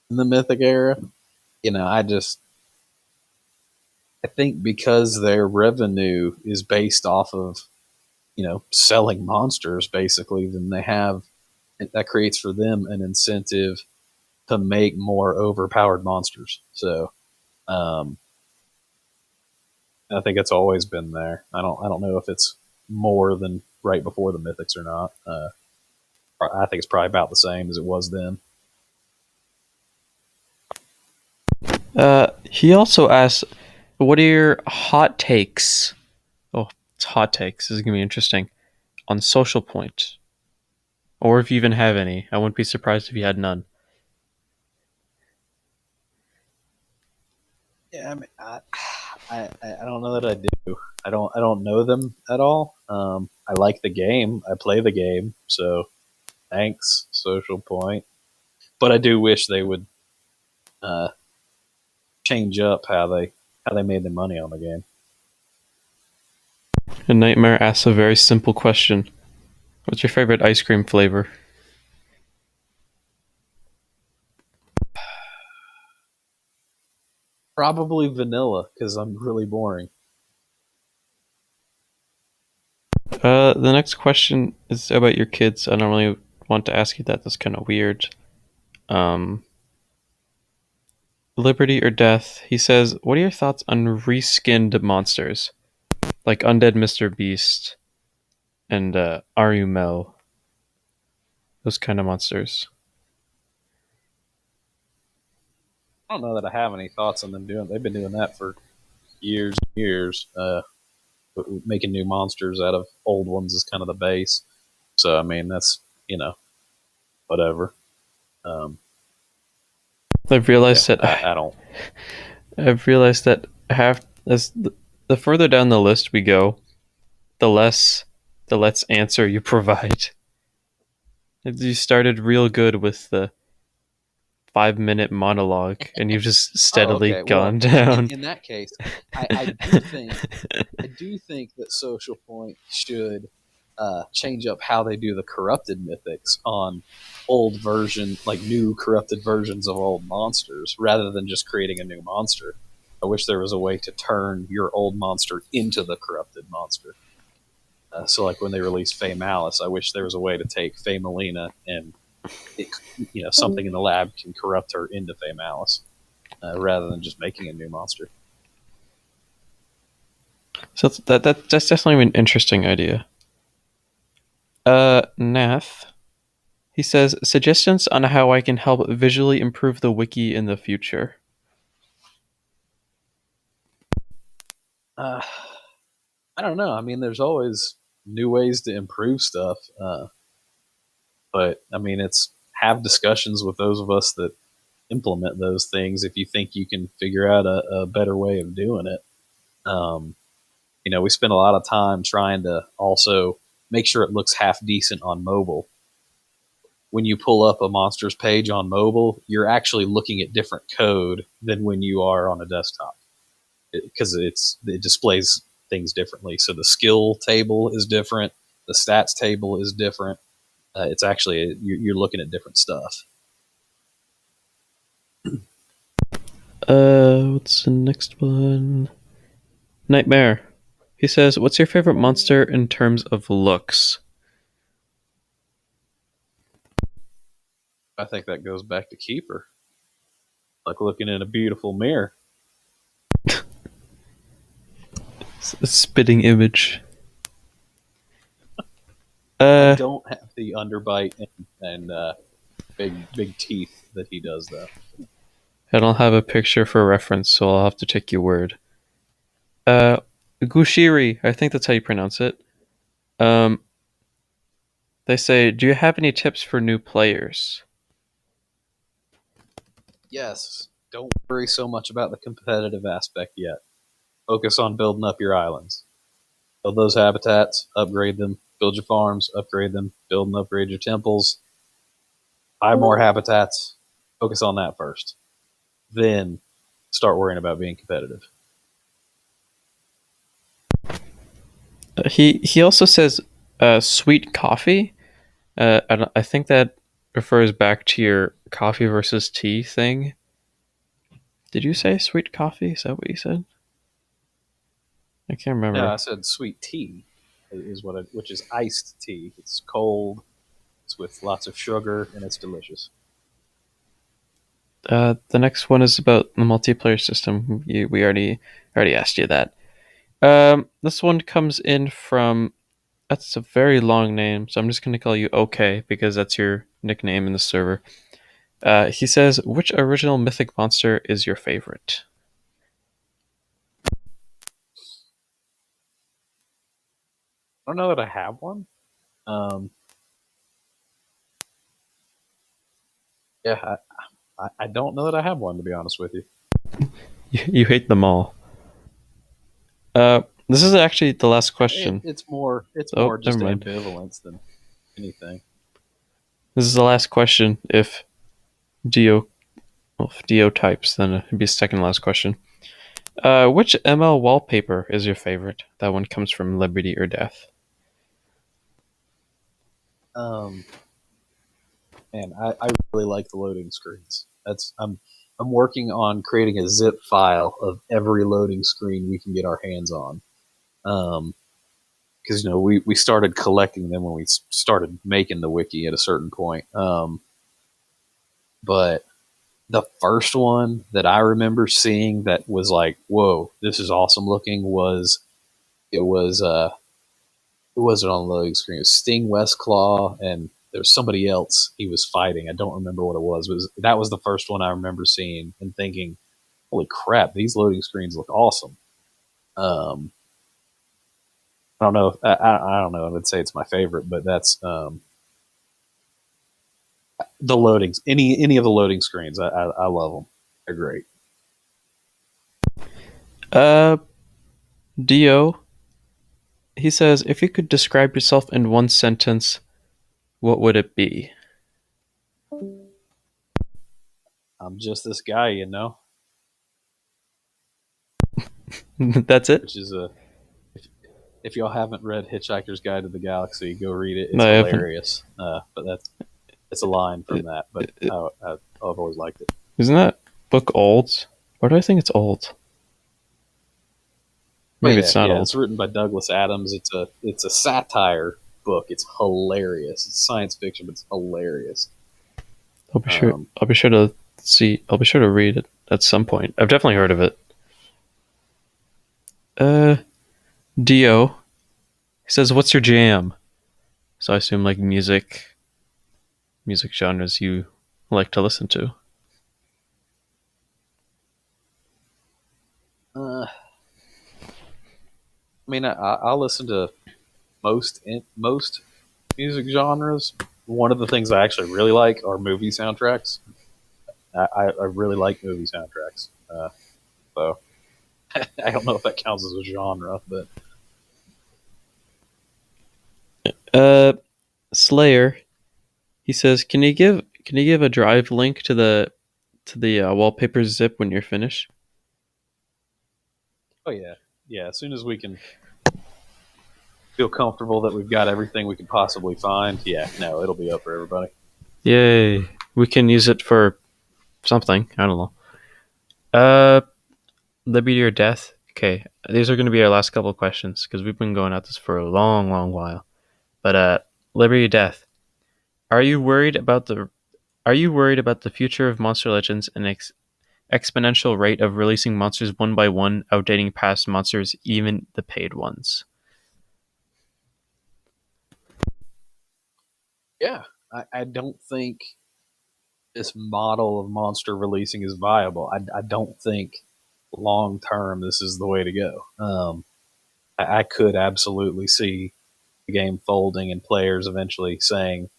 in the Mythic era. You know, I think because their revenue is based off of selling monsters basically, then they have that creates for them an incentive to make more overpowered monsters. So um, I think it's always been there. I don't know if it's more than right before the mythics or not. I think it's probably about the same as it was then. He also asks, what are your hot takes? Oh, it's hot takes. This is going to be interesting. On Social Point. Or if you even have any. I wouldn't be surprised if you had none. Yeah, I mean, I don't know that I do. I don't know them at all. I like the game. I play the game. So thanks, Social Point. But I do wish they would uh, change up how they made the money on the game. A Nightmare asks a very simple question. What's your favorite ice cream flavor? Probably vanilla because I'm really boring. The next question is about your kids. I don't really want to ask you that. That's kind of weird. Um, Liberty or Death? He says, what are your thoughts on reskinned monsters? Like Undead Mr. Beast and Arumel. Those kind of monsters. I don't know that I have any thoughts on them doing. They've been doing that for years and years. Making new monsters out of old ones is kind of the base. So I mean, that's whatever. Um, I've yeah, realized that I don't. I've realized that half as the further down the list we go, the less answer you provide. You started real good with the 5 minute monologue, and you've just Oh, steadily okay. Well, gone in, down. in that case, I do think that Social Point should change up how they do the corrupted mythics on old version, like new corrupted versions of old monsters, rather than just creating a new monster. I wish there was a way to turn your old monster into the corrupted monster. So, like when they release Fey Malice, I wish there was a way to take Fey Melina and it, something in the lab can corrupt her into Fey Malice, rather than just making a new monster. So that's definitely an interesting idea. Nath. He says suggestions on how I can help visually improve the wiki in the future. Uh, I don't know. I mean, there's always new ways to improve stuff, but I mean, it's have discussions with those of us that implement those things. If you think you can figure out a better way of doing it, um, we spend a lot of time trying to also make sure it looks half decent on mobile. When you pull up a monsters page on mobile, you're actually looking at different code than when you are on a desktop because it displays things differently. So the skill table is different, the stats table is different. It's actually you're looking at different stuff. What's the next one? Nightmare. He says, "What's your favorite monster in terms of looks?" I think that goes back to Keeper, like looking in a beautiful mirror. A spitting image. I Uh, don't have the underbite and big teeth that he does though. I don't have a picture for reference, so I'll have to take your word. Uh, Gushiri. I think that's how you pronounce it. Um, they say, "Do you have any tips for new players?" Yes. Don't worry so much about the competitive aspect yet. Focus on building up your islands. Build those habitats, upgrade them, build your farms, upgrade them, build and upgrade your temples, buy more habitats. Focus on that first. Then start worrying about being competitive. He also says, "Sweet coffee." I think that refers back to your coffee versus tea thing. Did you say sweet coffee? Is that what you said? I can't No, remember. I said sweet tea is what which is iced tea. It's cold. It's with lots of sugar and it's delicious. The next one is about the multiplayer system. We already asked you that. This one comes in from. That's a very long name, so I'm just going to call you OK because that's your nickname in the server. He says, "Which original mythic monster is your favorite?" I don't know that I have one. Um, yeah, I don't know that I have one to be honest with you. You hate them all. This is actually the last question. It's Oh, more never just mind. ambivalence than anything. This is the last question. If Dio, well, if Dio types, then it'd be second last question. Which ML wallpaper is your favorite? That one comes from Liberty or Death. Um, and I really like the loading screens. I'm working on creating a zip file of every loading screen we can get our hands on. Because we started collecting them when we started making the wiki at a certain point. But the first one that I remember seeing that was like, whoa, this is awesome looking was it was who was it on the loading screen? It was Sting Westclaw and there was somebody else he was fighting. I don't remember what it was. That was the first one I remember seeing and thinking, holy crap, these loading screens look awesome. Um, I don't know. I don't know. I would say it's my favorite, but that's the loadings. Any of the loading screens, I love them. They're great. Uh, Dio. He says, if you could describe yourself in one sentence, what would it be? I'm just this guy, you know, That's it. which is a if, if y'all haven't read Hitchhiker's Guide to the Galaxy, go read it. No, It's I haven't. hilarious. But that's it's a line from that. But I've always liked it. Isn't that book old? Why do I think it's old? But Maybe yeah, it's not yeah, it's old. written by Douglas Adams. It's a satire book. It's hilarious. It's science fiction, but it's hilarious. I'll be sure. Um, I'll be sure to see. I'll be sure to read it at some point. I've definitely heard of it. Uh, Dio. He says, "What's your jam?" So I assume like music genres you like to listen to. I mean, I listen to most music genres. One of the things I actually really like are movie soundtracks. I really like movie soundtracks. So I don't know if that counts as a genre, but Uh, Slayer. He says, can you give a drive link to the wallpaper zip when you're finished?" oh yeah, yeah. As soon as we can feel comfortable that we've got everything we can possibly find, yeah, no, it'll be up for everybody. Yay! We can use it for something. I don't know. Uh, Liberty or Death. Okay, these are going to be our last couple of questions because we've been going at this for a long, long while. But Liberty or Death. Are you worried about the Are you worried about the future of Monster Legends and exponential rate of releasing monsters one by one, outdating past monsters, even the paid ones? Yeah, I don't think this model of monster releasing is viable. I don't think long term this is the way to go. I could absolutely see the game folding and players eventually saying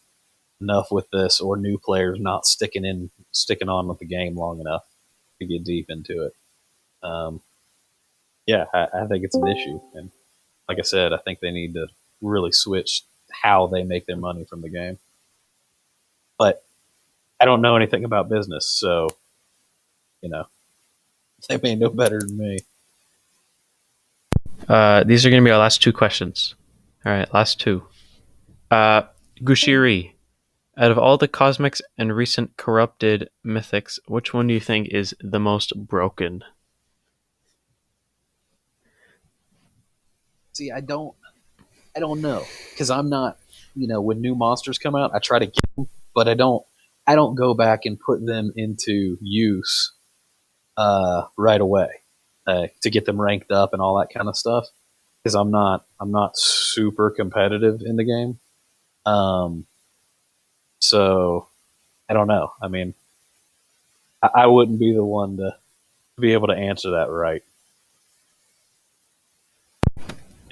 enough with this, or new players not sticking on with the game long enough to get deep into it. Um, yeah, I think it's an issue, and like I said, I think they need to really switch how they make their money from the game. But I don't know anything about business, so you know they may know better than me. These are going to be our last two questions. All right, last two. Uh, Gushiri. Out of all the cosmics and recent corrupted mythics, which one do you think is the most broken? See, I don't know because I'm not. When new monsters come out, I try to get them, but I don't go back and put them into use right away to get them ranked up and all that kind of stuff because I'm not super competitive in the game. Um, so I don't know. I mean, I wouldn't be the one to be able to answer that right.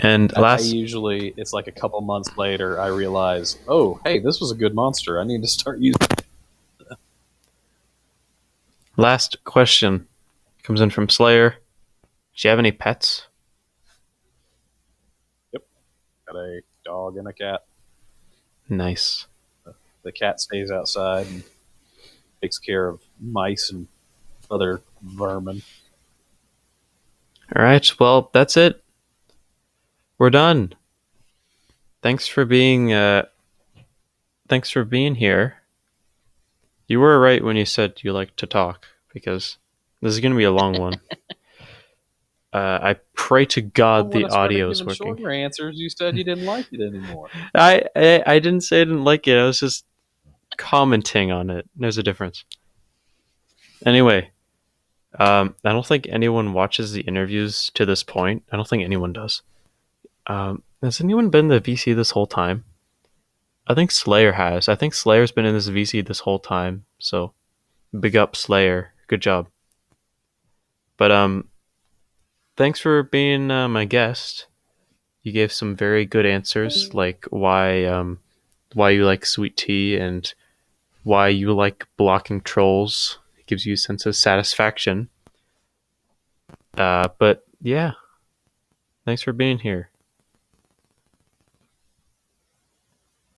And I last usually it's like a couple months later I realize, oh, hey, this was a good monster. I need to start using. last question comes in from Slayer. Do you have any pets? Yep, got a dog and a cat. Nice. The cat stays outside and takes care of mice and other vermin. All right. Well, that's it. We're done. Thanks for being. Thanks for being here. You were right when you said you like to talk because this is going to be a long one. I pray to Well, God when the I started audio is giving working. shorter answers, you said you didn't like it anymore. I didn't say I didn't like it. I was just commenting on it. There's a difference. Anyway, I don't think anyone watches the interviews to this point. I don't think anyone does. Has anyone been the VC this whole time? I think Slayer has. I think Slayer's been in this VC this whole time. So big up Slayer. Good job. But thanks for being my guest. You gave some very good answers, like why you like sweet tea and why you like blocking trolls. It gives you a sense of satisfaction. But yeah, thanks for being here.